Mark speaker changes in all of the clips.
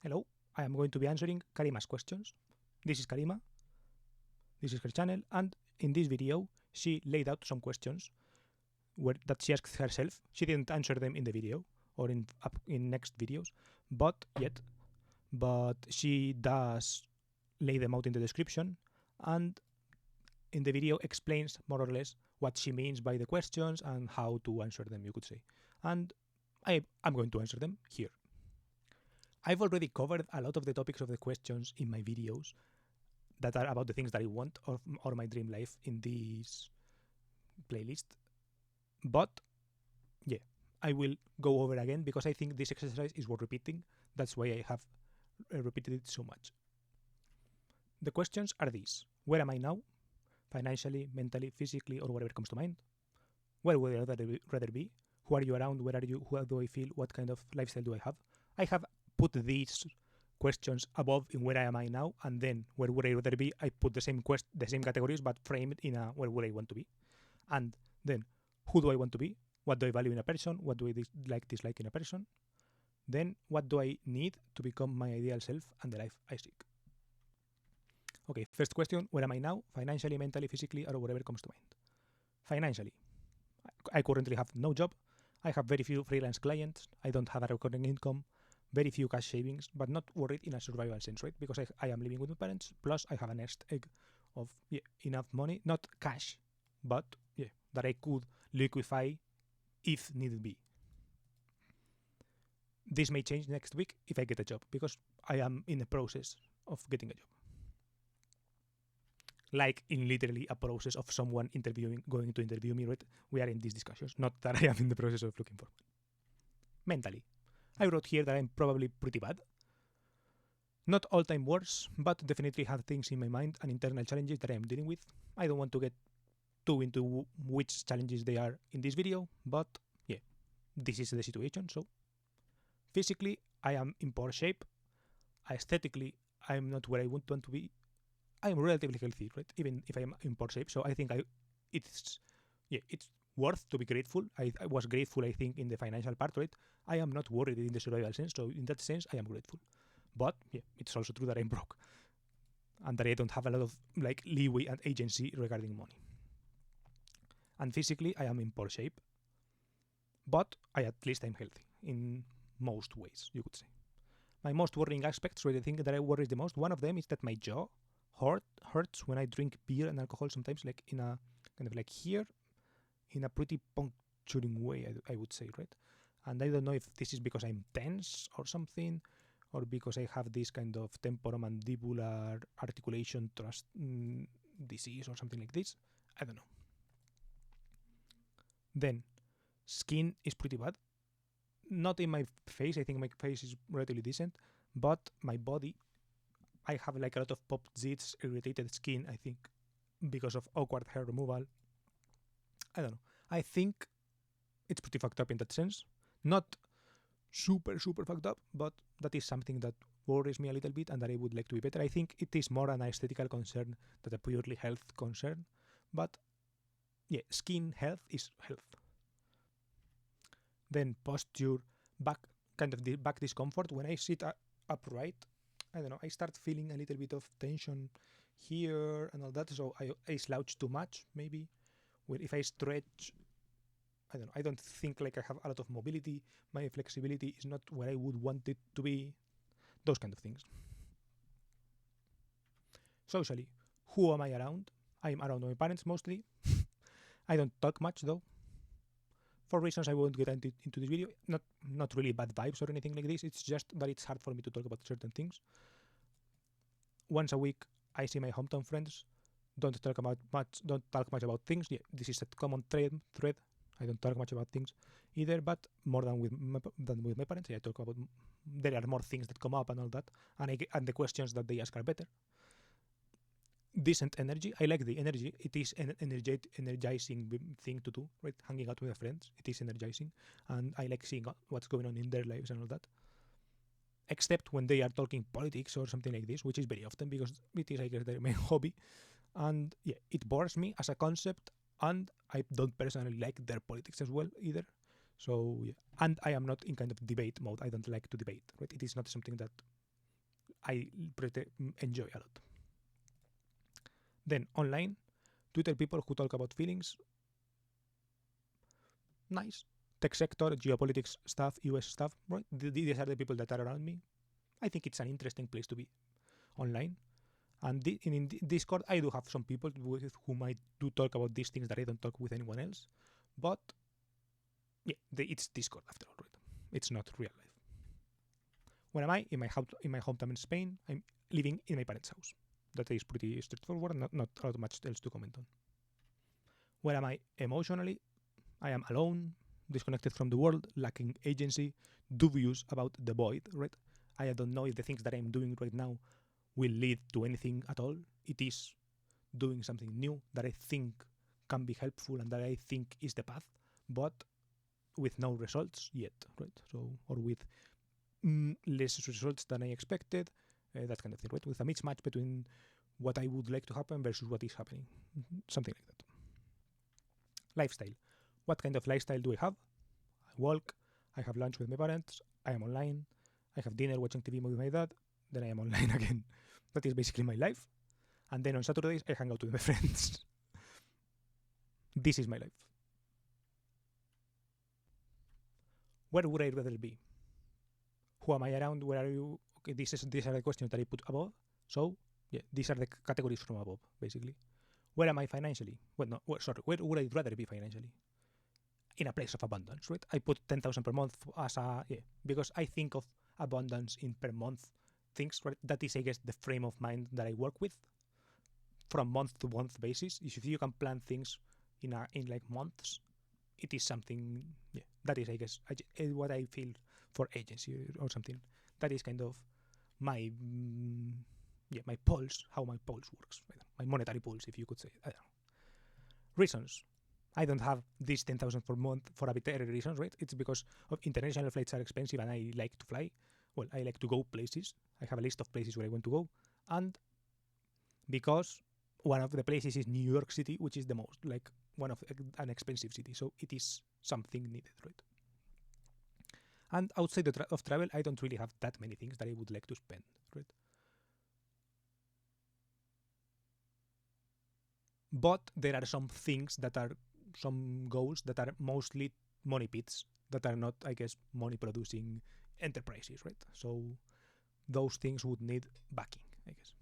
Speaker 1: Hello, I am going to be answering Karima's questions. This is Karima, this is her channel, and in this video she laid out some questions that she asked herself. She didn't answer them in the video or in next videos, but she does lay them out in the description, and in the video explains more or less what she means by the questions and how to answer them, you could say. And I'm going to answer them here. I've already covered a lot of the topics of the questions in my videos that are about the things that I want or my dream life in this playlist. But yeah, I will go over again because I think this exercise is worth repeating. That's why I have repeated it so much. The questions are these. Where am I now? Financially, mentally, physically, or whatever comes to mind. Where would I rather be? Who are you around? Where are you? How do I feel? What kind of lifestyle do I have? I have put these questions above in where am I now, and then where would I rather be? I put the same categories but framed in a where would I want to be, and then who do I want to be? What do I value in a person? What do I dislike in a person? Then what do I need to become my ideal self and the life I seek? Okay, first question, where am I now? Financially, mentally, physically, or whatever comes to mind. Financially, I currently have no job. I have very few freelance clients. I don't have a recurring income. Very few cash savings, but not worried in a survival sense, right? Because I am living with my parents, plus I have a nest egg of enough money, not cash, but that I could liquefy if needed be. This may change next week if I get a job, because I am in the process of getting a job. Like in literally a process of someone going to interview me, right? We are in these discussions, not that I am in the process of looking for one. Mentally, I wrote here that I'm probably pretty bad. Not all time worse, but definitely have things in my mind and internal challenges that I am dealing with. I don't want to get too into which challenges they are in this video, but yeah, this is the situation. So physically, I am in poor shape. Aesthetically, I am not where I want to be. I am relatively healthy, right? Even if I am in poor shape. So I think it's worth to be grateful. I was grateful, I think, in the financial part, right? I am not worried in the survival sense. So in that sense, I am grateful. But yeah, it's also true that I'm broke and that I don't have a lot of leeway and agency regarding money. And physically, I am in poor shape, but at least I'm healthy in most ways, you could say. My most worrying aspects, right, the thing that I worry the most, one of them is that my jaw hurts when I drink beer and alcohol sometimes, like in a kind of like here, in a pretty puncturing way, I would say, right? And I don't know if this is because I'm tense or something, or because I have this kind of temporomandibular articulation trust disease or something like this. I don't know. Then, skin is pretty bad. Not in my face. I think my face is relatively decent, but my body, I have like a lot of popped zits, irritated skin, I think, because of awkward hair removal. I don't know. I think it's pretty fucked up in that sense. Not super fucked up, but that is something that worries me a little bit and that I would like to be better. I think it is more an aesthetical concern than a purely health concern. But yeah, skin health is health. Then posture, back discomfort. When I sit upright, I don't know, I start feeling a little bit of tension here and all that, so I slouch too much, maybe. If I stretch, I don't know, I don't think like I have a lot of mobility. My flexibility is not where I would want it to be. Those kind of things. Socially, who am I around? I'm around my parents mostly. I don't talk much though. For reasons I won't get into this video. Not really bad vibes or anything like this. It's just that it's hard for me to talk about certain things. Once a week, I see my hometown friends. Don't talk much about things. Yeah, this is a common thread. I don't talk much about things either, but more than with my parents. I talk about. There are more things that come up and all that, and the questions that they ask are better. Decent energy. I like the energy. It is an energizing thing to do, right? Hanging out with my friends. It is energizing, and I like seeing what's going on in their lives and all that. Except when they are talking politics or something like this, which is very often because it is, I guess, their main hobby. And yeah, it bores me as a concept, and I don't personally like their politics as well either. So yeah, and I am not in kind of debate mode. I don't like to debate, right? It is not something that I enjoy a lot. Then online, Twitter people who talk about feelings, nice. Tech sector, geopolitics stuff, US stuff, right? These are the people that are around me. I think it's an interesting place to be online. And in Discord, I do have some people with whom I do talk about these things that I don't talk with anyone else. But yeah, it's Discord after all, right? It's not real life. Where am I? In my hometown in Spain. I'm living in my parents' house. That is pretty straightforward, not a lot much else to comment on. Where am I emotionally? I am alone, disconnected from the world, lacking agency, dubious about the void, right? I don't know if the things that I'm doing right now will lead to anything at all. It is doing something new that I think can be helpful and that I think is the path, but with no results yet, right? So, or with less results than I expected, that kind of thing, right? With a mismatch between what I would like to happen versus what is happening, something like that. Lifestyle. What kind of lifestyle do I have? I walk, I have lunch with my parents, I am online, I have dinner watching TV with my dad, then I am online again. That is basically my life. And then on Saturdays, I hang out with my friends. This is my life. Where would I rather be? Who am I around? Where are you? Okay, these are the questions that I put above. So, yeah, these are the categories from above, basically. Where am I financially? Where would I rather be financially? In a place of abundance, right? I put 10,000 per month as because I think of abundance in per month things, right? That is, I guess, the frame of mind that I work with from month to month basis. If you can plan things in like months, it is something, that is, I guess, what I feel for agency or something. That is kind of my, my pulse, how my pulse works, right? My monetary pulse, if you could say. I don't know. Reasons. I don't have this 10,000 per month for arbitrary reasons, right? It's because of international flights are expensive and I like to fly. Well, I like to go places. I have a list of places where I want to go. And because one of the places is New York City, which is the most, like, one of an expensive city. So it is something needed, right? And outside of travel, I don't really have that many things that I would like to spend, right? But there are some things that are, some goals that are mostly money pits, that are not, I guess, money producing enterprises, right? So those things would need backing, I guess.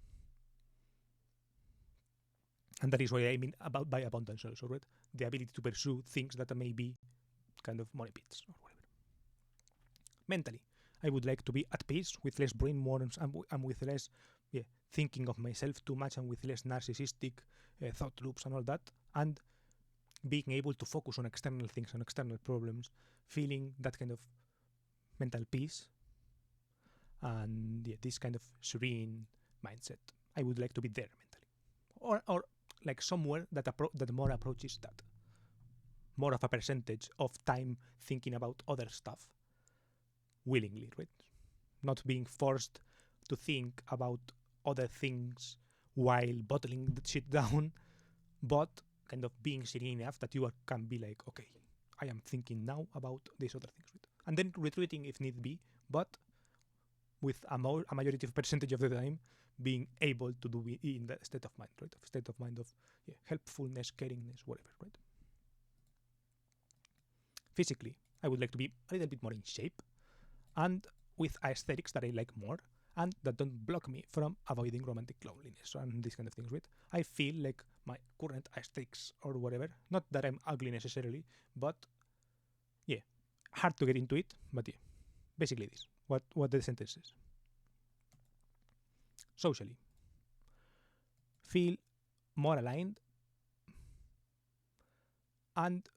Speaker 1: And that is what I mean about by abundance also, right? The ability to pursue things that may be kind of money pits or whatever. Mentally, I would like to be at peace with less brain worms and with less thinking of myself too much and with less narcissistic thought loops and all that, and being able to focus on external things, on external problems, feeling that kind of mental peace and this kind of serene mindset. I would like to be there mentally, or like somewhere that more approaches that, more of a percentage of time thinking about other stuff willingly, right? Not being forced to think about other things while bottling the shit down, but kind of being serene enough that you can be like, okay, I am thinking now about these other things, right? And then retreating if need be, but with a majority of percentage of the time being able to do it in the state of mind, right? State of mind of helpfulness, caringness, whatever, right? Physically, I would like to be a little bit more in shape and with aesthetics that I like more and that don't block me from avoiding romantic loneliness and these kind of things, right? I feel like my current aesthetics or whatever, not that I'm ugly necessarily, but hard to get into it, but basically this, what the sentence is. Socially, feel more aligned and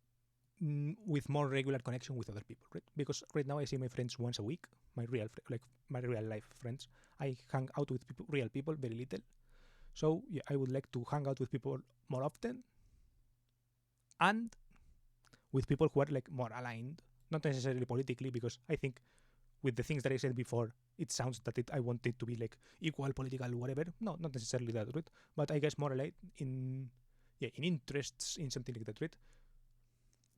Speaker 1: with more regular connection with other people, right? Because right now I see my friends once a week, my real life friends. I hang out with real people very little. So I would like to hang out with people more often and with people who are like more aligned, not necessarily politically, because I think with the things that I said before, it sounds that I want it to be like equal political whatever. No, not necessarily that, right? But I guess more aligned in interests, in something like that, right?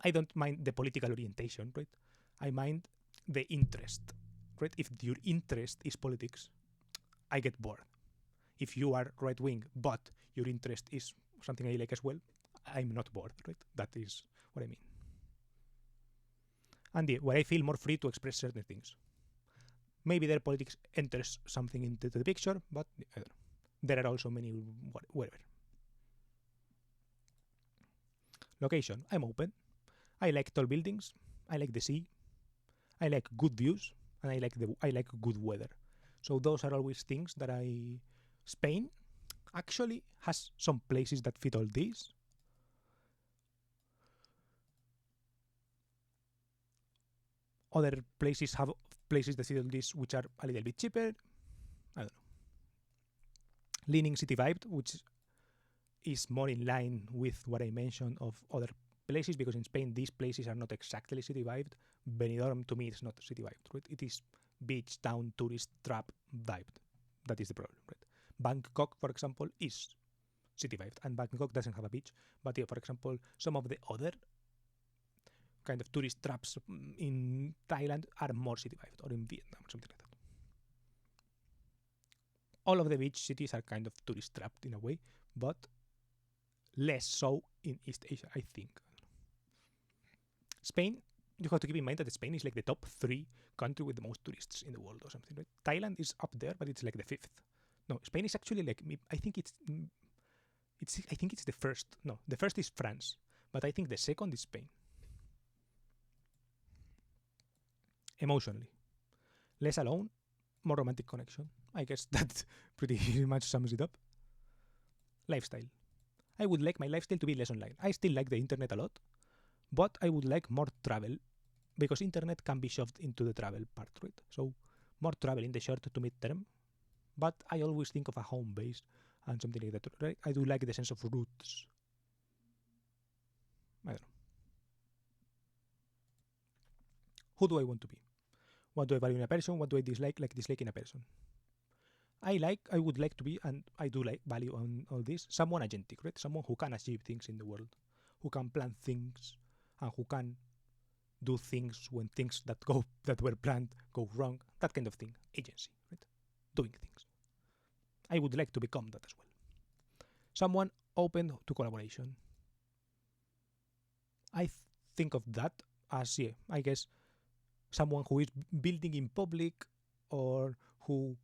Speaker 1: I don't mind the political orientation, right? I mind the interest, right? If your interest is politics, I get bored. If you are right wing, but your interest is something I like as well, I'm not bored, right? That is what I mean. And where I feel more free to express certain things. Maybe their politics enters something into the picture, but I don't know. There are also many whatever. Location, I'm open. I like tall buildings. I like the sea. I like good views, and I like good weather. So those are always things that Spain actually has some places that fit all these. Other places have places that fit all these which are a little bit cheaper. I don't know. Leaning city vibe, which is more in line with what I mentioned of other places, because in Spain these places are not exactly city vibed. Benidorm to me is not city vibed, right? It is beach, town, tourist, trap vibed. That is the problem, right? Bangkok, for example, is city vibed, and Bangkok doesn't have a beach. But yeah, for example, some of the other kind of tourist traps in Thailand are more city vibed, or in Vietnam, something like that. All of the beach cities are kind of tourist trapped in a way, but less so in East Asia, I think. Spain, you have to keep in mind that Spain is like the top 3 country with the most tourists in the world or something, right? Thailand is up there, but it's like the 5th. No, Spain is actually like, I think it's the first. No, the first is France, but I think the second is Spain. Emotionally, less alone, more romantic connection. I guess that pretty much sums it up. Lifestyle. I would like my lifestyle to be less online. I still like the internet a lot, but I would like more travel, because internet can be shoved into the travel part, right? So more travel in the short to mid term, but I always think of a home base and something like that, right? I do like the sense of roots. I don't know. Who do I want to be? What do I value in a person? What do I dislike in a person? I would like to be, and I do like value on all this, someone agentic, right? Someone who can achieve things in the world, who can plan things, and who can do things when things that were planned go wrong. That kind of thing. Agency, right? Doing things. I would like to become that as well. Someone open to collaboration. I think of that as, yeah, I guess, someone who is building in public, or who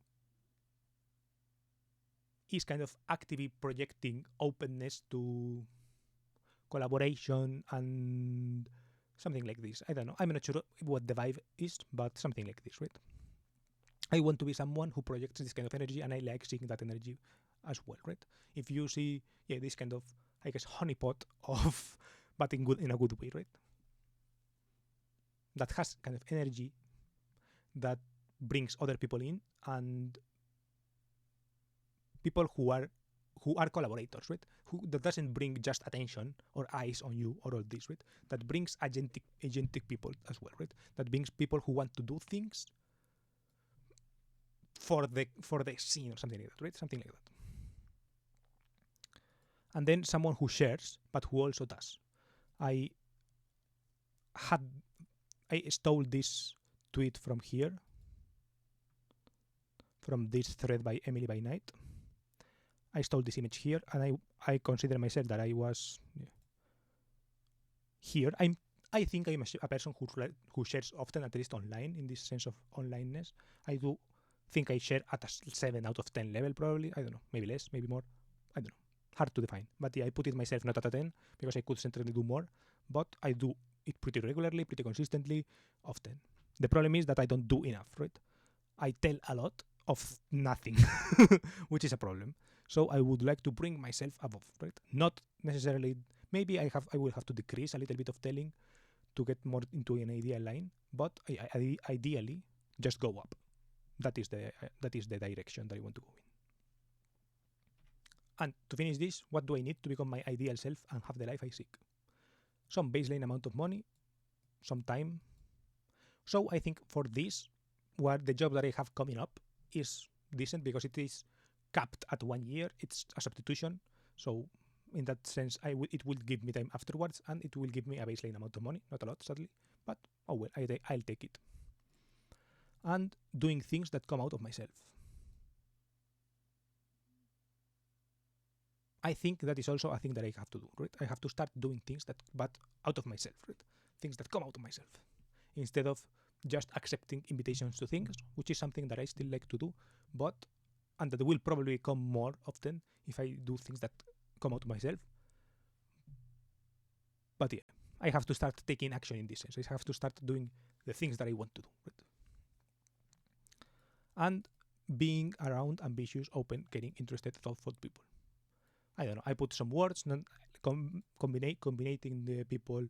Speaker 1: is kind of actively projecting openness to collaboration and something like this. I don't know. I'm not sure what the vibe is, but something like this, right? I want to be someone who projects this kind of energy, and I like seeing that energy as well, right? If you see, yeah, this kind of, I guess, honeypot of, but in a good way, right? That has kind of energy that brings other people in, and people who are collaborators, right? That doesn't bring just attention or eyes on you or all this, right? That brings agentic people as well, right? That brings people who want to do things for the scene or something like that, right? Something like that. And then someone who shares, but who also does. I stole this tweet from here, from this thread by Emily by Night. I stole this image here, and I consider myself that I was here. I think I'm a person who shares often, at least online, in this sense of onlineness. I do think I share at a 7 out of 10 level, probably. I don't know, maybe less, maybe more. I don't know. Hard to define. But yeah, I put it myself not at a 10, because I could certainly do more. But I do it pretty regularly, pretty consistently, often. The problem is that I don't do enough, right? I tell a lot of nothing, which is a problem. So I would like to bring myself above, right? Not necessarily. Maybe I will have to decrease a little bit of telling to get more into an ideal line, but ideally just go up. That is the direction that I want to go in. And to finish this, what do I need to become my ideal self and have the life I seek? Some baseline amount of money, some time. So I think for this, what the job that I have coming up is decent, because it is capped at 1 year. It's a substitution. So in that sense, it will give me time afterwards, and it will give me a baseline amount of money. Not a lot, sadly, but oh well, I'll take it. And doing things that come out of myself. I think that is also a thing that I have to do, right? I have to start doing things but out of myself, right? Things that come out of myself, instead of just accepting invitations to things, which is something that I still like to do, and that will probably come more often if I do things that come out of myself. But yeah, I have to start taking action in this sense. I have to start doing the things that I want to do, right? And being around ambitious, open, caring, interested, thoughtful people. I don't know. I put some words. Combining the people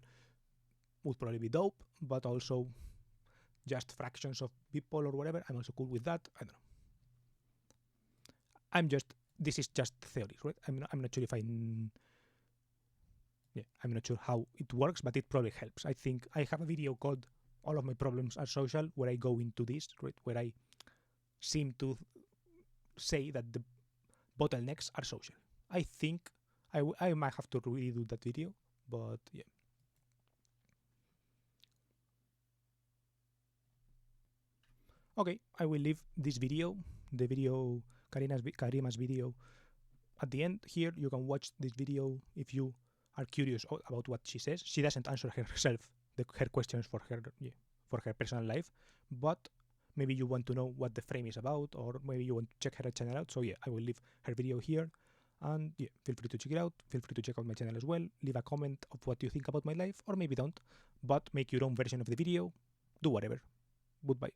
Speaker 1: would probably be dope, but also just fractions of people or whatever. I'm also cool with that. I don't know. This is just theory, right? I'm not sure if I'm not sure how it works, but it probably helps. I think I have a video called "All of My Problems Are Social," where I go into this, right? Where I seem to say that the bottlenecks are social. I think I might have to redo that video, but yeah. Okay, I will leave this video, the video, Karima's video, at the end here. You can watch this video if you are curious about what she says. She doesn't answer herself her questions for her personal life, but maybe you want to know what the frame is about, or maybe you want to check her channel out. So yeah, I will leave her video here, and yeah, feel free to check it out. Feel free to check out my channel as well. Leave a comment of what you think about my life, or maybe don't, but make your own version of the video. Do whatever. Goodbye.